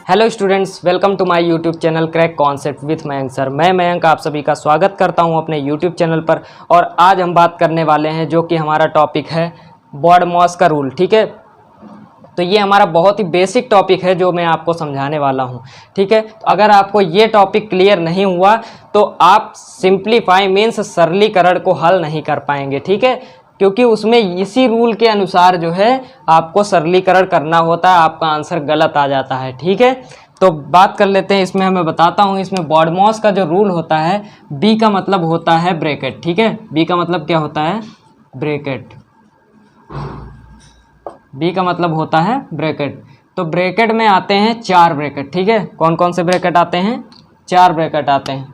Hello students, welcome to my YouTube channel crack concept with Mayank sir. मैं मयंक आप सभी का स्वागत करता हूं अपने यूट्यूब चैनल पर। और आज हम बात करने वाले हैं जो कि हमारा टॉपिक है बॉडमॉस का रूल। ठीक है, तो ये हमारा बहुत ही बेसिक टॉपिक है जो मैं आपको समझाने वाला हूं। ठीक है, तो अगर आपको ये टॉपिक क्लियर नहीं हुआ तो आप सिंप्लीफाई मीन्स सरलीकरण को हल नहीं कर पाएंगे। ठीक है, क्योंकि उसमें इसी रूल के अनुसार जो है आपको सरलीकरण करना होता है, आपका आंसर गलत आ जाता है। ठीक है, तो बात कर लेते हैं। इसमें मैं बताता हूँ, इसमें बॉडमॉस का जो रूल होता है, बी का मतलब होता है ब्रैकेट। ठीक है, बी का मतलब क्या होता है? ब्रैकेट। बी का मतलब होता है ब्रैकेट। तो ब्रैकेट में आते हैं 4 ब्रैकेट। ठीक है, कौन कौन से ब्रैकेट आते हैं? 4 ब्रैकेट आते हैं।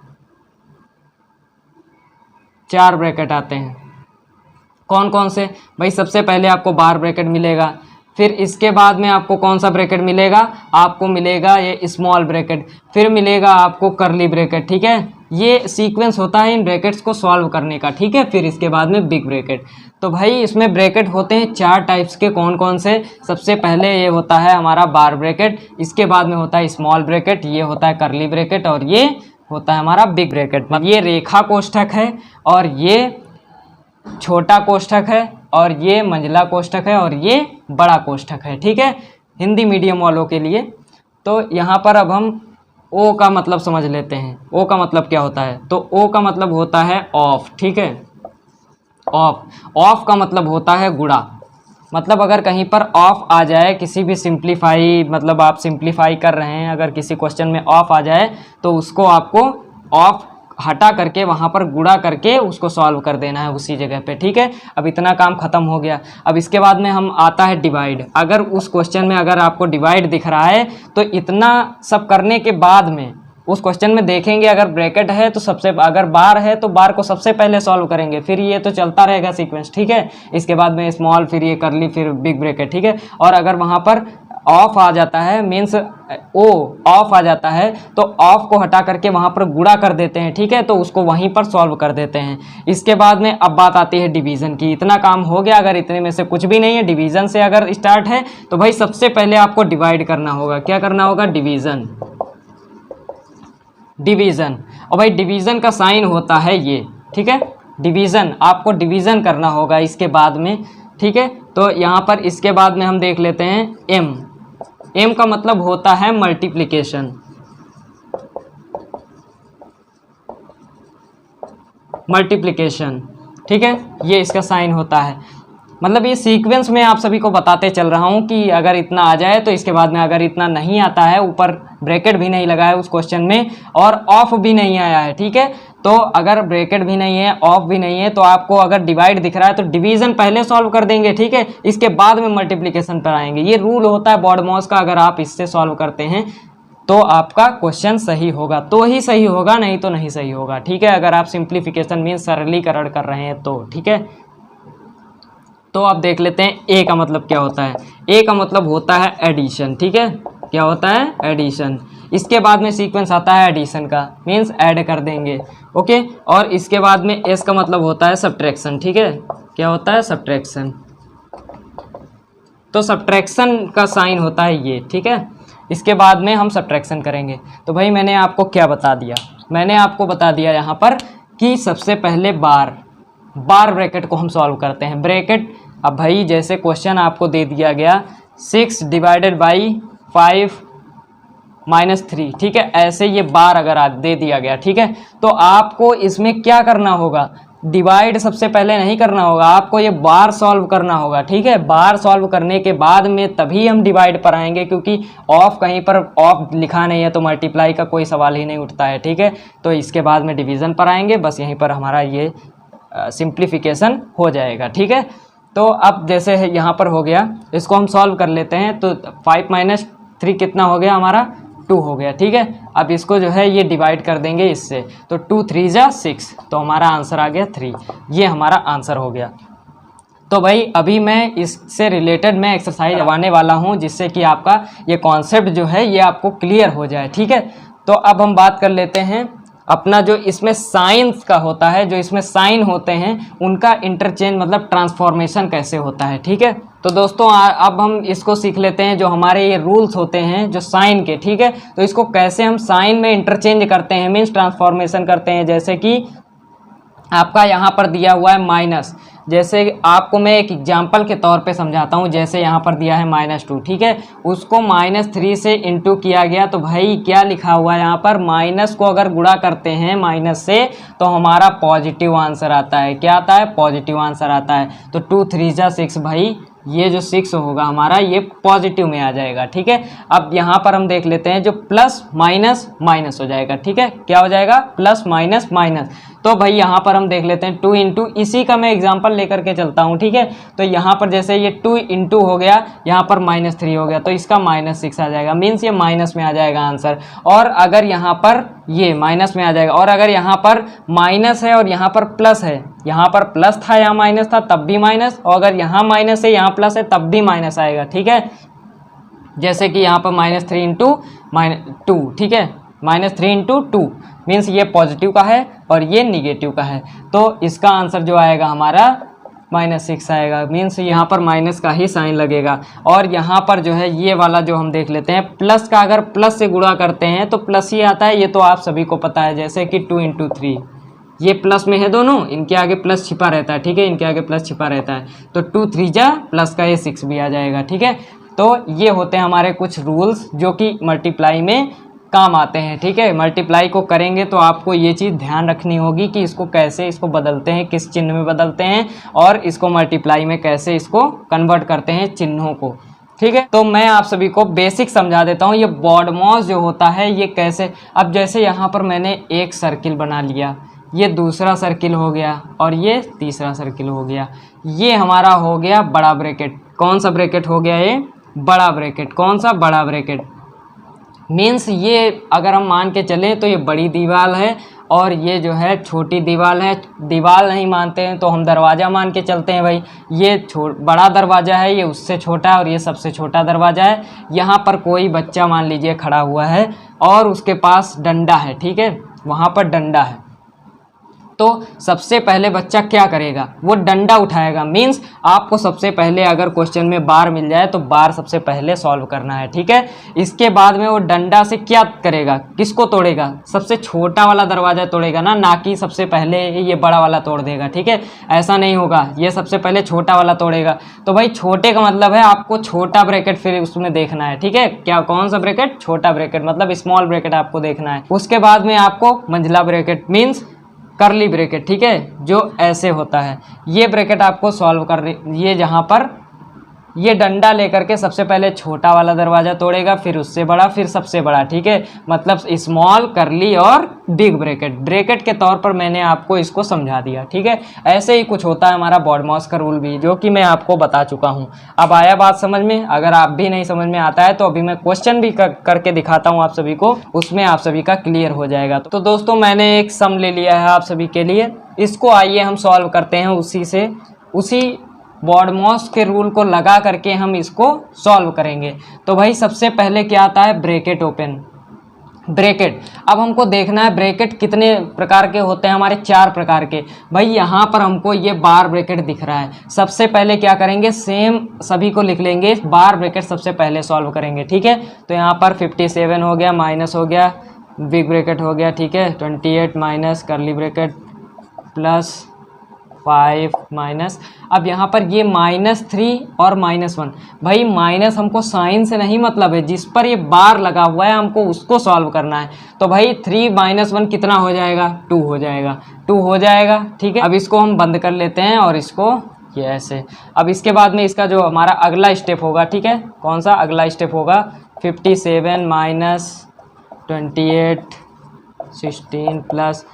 4 ब्रैकेट आते हैं। कौन कौन से? भाई सबसे पहले आपको बार ब्रैकेट मिलेगा, फिर इसके बाद में आपको कौन सा ब्रैकेट मिलेगा? आपको मिलेगा ये स्मॉल ब्रैकेट, फिर मिलेगा आपको करली ब्रैकेट। ठीक है, ये सीक्वेंस होता है इन ब्रैकेट्स को सॉल्व करने का। ठीक है, फिर इसके बाद में बिग ब्रैकेट। तो भाई इसमें ब्रैकेट होते हैं 4 टाइप्स के। कौन कौन से? सबसे पहले ये होता है हमारा बार ब्रैकेट, इसके बाद में होता है स्मॉल ब्रैकेट, ये होता है करली ब्रैकेट, और ये होता है हमारा बिग ब्रैकेट। ये रेखा कोष्ठक है, और ये छोटा कोष्ठक है, और ये मंझला कोष्ठक है, और ये बड़ा कोष्ठक है। ठीक है, हिंदी मीडियम वालों के लिए। तो यहाँ पर अब हम ओ का मतलब समझ लेते हैं। ओ का मतलब क्या होता है? तो ओ का मतलब होता है ऑफ। ठीक है, ऑफ। ऑफ का मतलब होता है गुणा। मतलब अगर कहीं पर ऑफ आ जाए, किसी भी सिंप्लीफाई, मतलब आप सिंप्लीफाई कर रहे हैं, अगर किसी क्वेश्चन में ऑफ आ जाए तो उसको आपको ऑफ हटा करके वहाँ पर गुणा करके उसको सॉल्व कर देना है उसी जगह पे। ठीक है, अब इतना काम खत्म हो गया। अब इसके बाद में हम आता है डिवाइड। अगर उस क्वेश्चन में अगर आपको डिवाइड दिख रहा है तो इतना सब करने के बाद में उस क्वेश्चन में देखेंगे, अगर ब्रैकेट है तो सबसे, अगर बार है तो बार को सबसे पहले सॉल्व करेंगे, फिर ये तो चलता रहेगा सीक्वेंस। ठीक है, इसके बाद में स्मॉल, फिर ये करली, फिर बिग ब्रैकेट। ठीक है, और अगर वहाँ पर ऑफ आ जाता है, मीन्स ओ ऑफ आ जाता है, तो ऑफ को हटा करके वहाँ पर गुणा कर देते हैं। ठीक है, तो उसको वहीं पर सॉल्व कर देते हैं। इसके बाद में अब बात आती है डिवीज़न की। इतना काम हो गया, अगर इतने में से कुछ भी नहीं है, डिवीज़न से अगर स्टार्ट है तो भाई सबसे पहले आपको डिवाइड करना होगा। क्या करना होगा? डिवीज़न। डिवीज़न, और भाई डिवीज़न का साइन होता है ये। ठीक है, डिवीज़न, आपको डिवीज़न करना होगा इसके बाद में। ठीक है, तो यहाँ पर इसके बाद में हम देख लेते हैं एम। एम का मतलब होता है मल्टीप्लिकेशन। मल्टीप्लिकेशन, ठीक है, ये इसका साइन होता है। मतलब ये सीक्वेंस में आप सभी को बताते चल रहा हूँ कि अगर इतना आ जाए तो इसके बाद में, अगर इतना नहीं आता है, ऊपर ब्रैकेट भी नहीं लगा है उस क्वेश्चन में, और ऑफ भी नहीं आया है। ठीक है, तो अगर ब्रैकेट भी नहीं है, ऑफ भी नहीं है, तो आपको अगर डिवाइड दिख रहा है तो डिवीज़न पहले सॉल्व कर देंगे। ठीक है, इसके बाद में मल्टीप्लिकेशन पर आएंगे। ये रूल होता है बॉडमॉस का। अगर आप इससे सॉल्व करते हैं तो आपका क्वेश्चन सही होगा, तो ही सही होगा, नहीं तो नहीं सही होगा। ठीक है, अगर आप सिंप्लीफिकेशन मीन्स सरलीकरण कर रहे हैं तो। ठीक है, तो आप देख लेते हैं ए का मतलब क्या होता है। ए का मतलब होता है एडिशन। ठीक है, क्या होता है? एडिशन। इसके बाद में सीक्वेंस आता है एडिशन का, मीन्स ऐड कर देंगे। ओके, और इसके बाद में एस का मतलब होता है सब्ट्रैक्शन। ठीक है, क्या होता है? सब्ट्रैक्शन। तो सब्ट्रैक्शन का साइन होता है ये। ठीक है, इसके बाद में हम सब्ट्रैक्शन करेंगे। तो भाई मैंने आपको क्या बता दिया? मैंने आपको बता दिया यहाँ पर कि सबसे पहले बार ब्रैकेट को हम सॉल्व करते हैं। ब्रैकेट, अब भाई जैसे क्वेश्चन आपको दे दिया गया 6 डिवाइडेड बाई 5 माइनस 3। ठीक है, ऐसे ये बार अगर आप दे दिया गया, ठीक है, तो आपको इसमें क्या करना होगा? डिवाइड सबसे पहले नहीं करना होगा, आपको ये बार सॉल्व करना होगा। ठीक है, बार सॉल्व करने के बाद में तभी हम डिवाइड पर आएंगे, क्योंकि ऑफ कहीं पर ऑफ लिखा नहीं है तो मल्टीप्लाई का कोई सवाल ही नहीं उठता है। ठीक है, तो इसके बाद में डिवीज़न पर आएंगे। बस यहीं पर हमारा ये सिंप्लीफिकेशन हो जाएगा। ठीक है, तो अब जैसे है यहाँ पर हो गया, इसको हम सॉल्व कर लेते हैं। तो 5 माइनस 3 कितना हो गया हमारा? 2 हो गया। ठीक है, अब इसको जो है ये डिवाइड कर देंगे इससे, तो 2 3 जा 6, तो हमारा आंसर आ गया 3। ये हमारा आंसर हो गया। तो भाई अभी मैं इससे रिलेटेड मैं एक्सरसाइज करवाने वाला हूँ, जिससे कि आपका ये कॉन्सेप्ट जो है ये आपको क्लियर हो जाए। ठीक है, तो अब हम बात कर लेते हैं अपना जो इसमें साइंस का होता है, जो इसमें साइन होते हैं उनका इंटरचेंज मतलब ट्रांसफॉर्मेशन कैसे होता है। ठीक है, तो दोस्तों अब हम इसको सीख लेते हैं, जो हमारे ये रूल्स होते हैं जो साइन के। ठीक है, तो इसको कैसे हम साइन में इंटरचेंज करते हैं, मीन्स ट्रांसफॉर्मेशन करते हैं। जैसे कि आपका यहाँ पर दिया हुआ है माइनस, जैसे आपको मैं एक एग्जांपल के तौर पे समझाता हूँ। जैसे यहाँ पर दिया है -2, ठीक है, उसको -3 से इंटू किया गया, तो भाई क्या लिखा हुआ है यहाँ पर, माइनस को अगर गुणा करते हैं माइनस से तो हमारा पॉजिटिव आंसर आता है। क्या आता है, पॉजिटिव आंसर आता है। तो 2 3 जा 6, भाई ये जो 6 होगा हमारा ये पॉजिटिव में आ जाएगा। ठीक है, अब यहाँ पर हम देख लेते हैं जो प्लस माइनस माइनस हो जाएगा। ठीक है, क्या हो जाएगा, प्लस माइनस माइनस। तो भाई यहाँ पर हम देख लेते हैं 2 इंटू, इसी का मैं एग्जांपल लेकर के चलता हूँ। ठीक है, तो यहाँ पर जैसे ये 2 इंटू हो गया, यहाँ पर -3 हो गया, तो इसका -6 आ जाएगा, मीन्स ये माइनस में आ जाएगा आंसर। और अगर यहाँ पर ये माइनस में आ जाएगा, और अगर यहाँ पर माइनस है और यहाँ पर प्लस है, यहाँ पर प्लस था यहाँ माइनस था तब भी माइनस, और अगर यहाँ माइनस है यहाँ प्लस है तब भी माइनस आएगा। ठीक है, जैसे कि यहाँ पर -3 इंटू -2, ठीक है, -3 इंटू 2 मीन्स ये पॉजिटिव का है और ये निगेटिव का है, तो इसका आंसर जो आएगा हमारा -6 आएगा, मीन्स यहाँ पर माइनस का ही साइन लगेगा। और यहाँ पर जो है ये वाला जो हम देख लेते हैं, प्लस का अगर प्लस से गुणा करते हैं तो प्लस ही आता है, ये तो आप सभी को पता है। जैसे कि 2 इंटू 3, ये प्लस में है दोनों, इनके आगे प्लस छिपा रहता है। ठीक है, इनके आगे प्लस छिपा रहता है, तो 2 3 जा प्लस का ये 6 भी आ जाएगा। ठीक है, तो ये होते हैं हमारे कुछ रूल्स जो कि मल्टीप्लाई में काम आते हैं। ठीक है, मल्टीप्लाई को करेंगे तो आपको ये चीज़ ध्यान रखनी होगी कि इसको कैसे इसको बदलते हैं, किस चिन्ह में बदलते हैं, और इसको मल्टीप्लाई में कैसे इसको कन्वर्ट करते हैं चिन्हों को। ठीक है, तो मैं आप सभी को बेसिक समझा देता हूँ। ये BODMAS जो होता है ये कैसे, अब जैसे यहाँ पर मैंने एक सर्किल बना लिया, ये दूसरा सर्किल हो गया और ये तीसरा सर्किल हो गया, ये हमारा हो गया बड़ा ब्रैकेट। कौन सा ब्रैकेट हो गया ये, बड़ा ब्रैकेट। कौन सा, बड़ा ब्रैकेट। मीन्स ये अगर हम मान के चलें तो ये बड़ी दीवार है और ये जो है छोटी दीवार है। दीवार नहीं मानते हैं तो हम दरवाज़ा मान के चलते हैं। भाई ये बड़ा दरवाज़ा है, ये उससे छोटा है और ये सबसे छोटा दरवाज़ा है। यहाँ पर कोई बच्चा मान लीजिए खड़ा हुआ है और उसके पास डंडा है। ठीक है, वहाँ पर डंडा है, तो सबसे पहले बच्चा क्या करेगा, वो डंडा उठाएगा। मीन्स आपको सबसे पहले अगर क्वेश्चन में बार मिल जाए तो बार सबसे पहले सॉल्व करना है। ठीक है, इसके बाद में वो डंडा से क्या करेगा, किसको तोड़ेगा, सबसे छोटा वाला दरवाज़ा तोड़ेगा ना कि सबसे पहले ये बड़ा वाला तोड़ देगा। ठीक है, ऐसा नहीं होगा, ये सबसे पहले छोटा वाला तोड़ेगा। तो भाई छोटे का मतलब है आपको छोटा ब्रैकेट फिर उसमें देखना है। ठीक है, क्या, कौन सा ब्रैकेट, छोटा ब्रैकेट, मतलब स्मॉल ब्रैकेट आपको देखना है। उसके बाद में आपको मंझला ब्रैकेट मीन्स करली ब्रैकेट, ठीक है, जो ऐसे होता है, ये ब्रैकेट आपको सॉल्व कर, ये जहाँ पर ये डंडा लेकर के सबसे पहले छोटा वाला दरवाज़ा तोड़ेगा, फिर उससे बड़ा, फिर सबसे बड़ा। ठीक है, मतलब स्मॉल, करली और बिग ब्रैकेट। ब्रैकेट के तौर पर मैंने आपको इसको समझा दिया। ठीक है, ऐसे ही कुछ होता है हमारा BODMAS का रूल भी, जो कि मैं आपको बता चुका हूँ। अब आया बात समझ में। अगर आप भी नहीं समझ में आता है तो अभी मैं क्वेश्चन भी करके दिखाता हूँ आप सभी को, उसमें आप सभी का क्लियर हो जाएगा। तो दोस्तों मैंने एक सम ले लिया है आप सभी के लिए, इसको आइए हम सॉल्व करते हैं। उसी BODMAS के रूल को लगा करके हम इसको सॉल्व करेंगे। तो भाई सबसे पहले क्या आता है, ब्रैकेट ओपन, ब्रैकेट। अब हमको देखना है ब्रैकेट कितने प्रकार के होते हैं, हमारे 4 प्रकार के। भाई यहाँ पर हमको ये बार ब्रैकेट दिख रहा है। सबसे पहले क्या करेंगे, सेम सभी को लिख लेंगे, बार ब्रैकेट सबसे पहले सॉल्व करेंगे। ठीक है, तो यहाँ पर 57 हो गया, माइनस हो गया, बिग ब्रैकेट हो गया। ठीक है, 28 माइनस करली ब्रैकेट प्लस 5 माइनस, अब यहाँ पर ये -3 और -1। भाई माइनस हमको साइन से नहीं मतलब है, जिस पर ये बार लगा हुआ है हमको उसको सॉल्व करना है। तो भाई 3 - 1 कितना हो जाएगा, 2 हो जाएगा, 2 हो जाएगा। ठीक है, अब इसको हम बंद कर लेते हैं और इसको ये ऐसे। अब इसके बाद में इसका जो हमारा अगला स्टेप होगा, ठीक है, कौन सा अगला स्टेप होगा, 57 माइनस 28 16 प्लस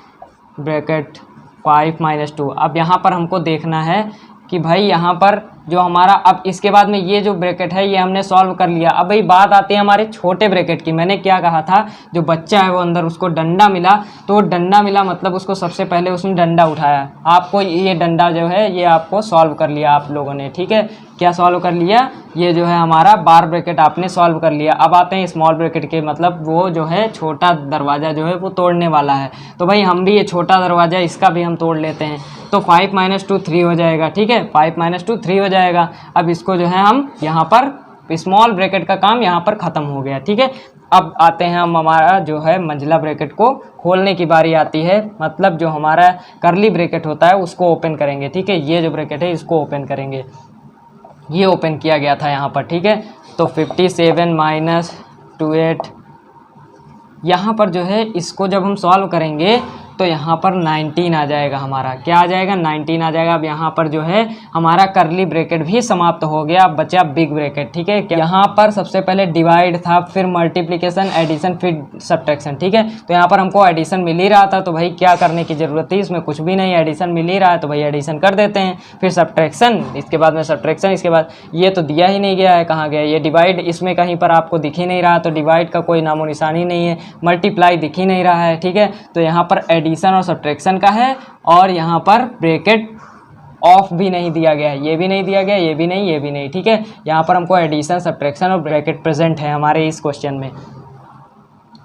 ब्रैकेट 5 - 2। अब यहाँ पर हमको देखना है कि भाई यहाँ पर जो हमारा, अब इसके बाद में ये जो ब्रैकेट है ये हमने सॉल्व कर लिया। अब भाई बात आती है हमारे छोटे ब्रैकेट की। मैंने क्या कहा था, जो बच्चा है वो अंदर उसको डंडा मिला, तो डंडा मिला मतलब उसको सबसे पहले उसने डंडा उठाया। आपको ये डंडा जो है ये आपको सॉल्व कर लिया आप लोगों ने, ठीक है। क्या सॉल्व कर लिया, ये जो है हमारा बार ब्रैकेट आपने सॉल्व कर लिया। अब आते हैं स्मॉल ब्रैकेट के, मतलब वो जो है छोटा दरवाज़ा जो है वो तोड़ने वाला है। तो भाई हम भी ये छोटा दरवाज़ा इसका भी हम तोड़ लेते हैं। तो 5 - 2 3 हो जाएगा, ठीक है। 5 - 2 3 हो जाएगा। अब इसको जो है हम यहाँ पर स्मॉल ब्रैकेट का काम यहाँ पर ख़त्म हो गया, ठीक है। अब आते हैं हम हमारा जो है मंझला ब्रैकेट को खोलने की बारी आती है, मतलब जो हमारा करली ब्रैकेट होता है उसको ओपन करेंगे, ठीक है। ये जो ब्रैकेट है इसको ओपन करेंगे, ये ओपन किया गया था यहाँ पर, ठीक है। तो 57 - 28 यहाँ पर जो है इसको जब हम सॉल्व करेंगे तो यहाँ पर 19 आ जाएगा हमारा। क्या आ जाएगा, 19 आ जाएगा। अब यहाँ पर जो है हमारा करली ब्रैकेट भी समाप्त हो गया, अब बचा बिग ब्रैकेट, ठीक है। यहाँ पर सबसे पहले डिवाइड था, फिर मल्टीप्लिकेशन, एडिशन, फिर सब्ट्रैक्शन, ठीक है। तो यहाँ पर हमको एडिशन मिल ही रहा था, तो भाई क्या करने की ज़रूरत थी, इसमें कुछ भी नहीं, एडिशन मिल ही रहा है तो भाई एडिशन कर देते हैं। फिर सब्ट्रैक्शन, इसके बाद में सब्ट्रैक्शन, इसके बाद ये तो दिया ही नहीं गया है, कहाँ गया ये डिवाइड, इसमें कहीं पर आपको दिख ही नहीं रहा, तो डिवाइड का कोई नामो निशानी नहीं है। मल्टीप्लाई दिख ही नहीं रहा है, ठीक है। तो यहाँ पर एडिशन और सब्ट्रैक्शन का है, और यहाँ पर ब्रैकेट ऑफ भी नहीं दिया गया है, ये भी नहीं दिया गया, ये भी नहीं, ये भी नहीं, ठीक है। यहाँ पर हमको एडिशन, सब्ट्रैक्शन और ब्रैकेट प्रेजेंट है हमारे इस क्वेश्चन में।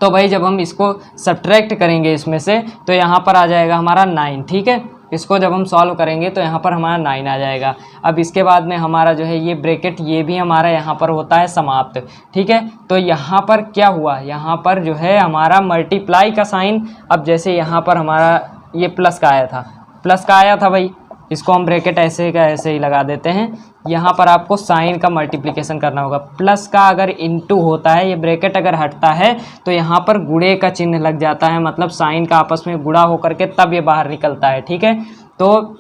तो भाई जब हम इसको सब्ट्रैक्ट करेंगे इसमें से तो यहाँ पर आ जाएगा हमारा 9, ठीक है। इसको जब हम सॉल्व करेंगे तो यहाँ पर हमारा 9 आ जाएगा। अब इसके बाद में हमारा जो है ये ब्रैकेट ये भी हमारा यहाँ पर होता है समाप्त, ठीक है। तो यहाँ पर क्या हुआ, यहाँ पर जो है हमारा मल्टीप्लाई का साइन, अब जैसे यहाँ पर हमारा ये प्लस का आया था, प्लस का आया था भाई, इसको हम ब्रैकेट ऐसे का ऐसे ही लगा देते हैं। यहाँ पर आपको साइन का मल्टीप्लिकेशन करना होगा, प्लस का अगर इनटू होता है, ये ब्रैकेट अगर हटता है तो यहाँ पर गुणे का चिन्ह लग जाता है, मतलब साइन का आपस में गुणा होकर के तब ये बाहर निकलता है, ठीक है। तो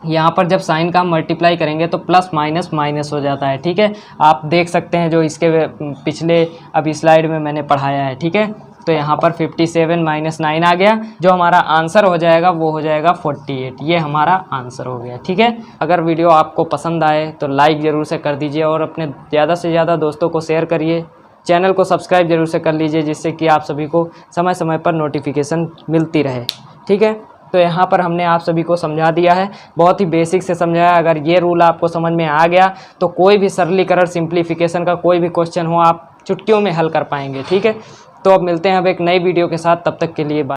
यहाँ पर जब साइन का हम मल्टीप्लाई करेंगे तो प्लस माइनस माइनस हो जाता है, ठीक है। आप देख सकते हैं जो इसके पिछले अभी स्लाइड में मैंने पढ़ाया है, ठीक है। तो यहाँ पर 57 - 9 आ गया, जो हमारा आंसर हो जाएगा वो हो जाएगा 48। ये हमारा आंसर हो गया, ठीक है। अगर वीडियो आपको पसंद आए तो लाइक ज़रूर से कर दीजिए और अपने ज़्यादा से ज़्यादा दोस्तों को शेयर करिए। चैनल को सब्सक्राइब जरूर से कर लीजिए, जिससे कि आप सभी को समय समय पर नोटिफिकेशन मिलती रहे, ठीक है। तो यहाँ पर हमने आप सभी को समझा दिया है, बहुत ही बेसिक से समझाया। अगर ये रूल आपको समझ में आ गया तो कोई भी सरलीकरण, सिंप्लीफिकेशन का कोई भी क्वेश्चन हो आप चुटकियों में हल कर पाएंगे, ठीक है। तो अब मिलते हैं अब एक नई वीडियो के साथ, तब तक के लिए बाय।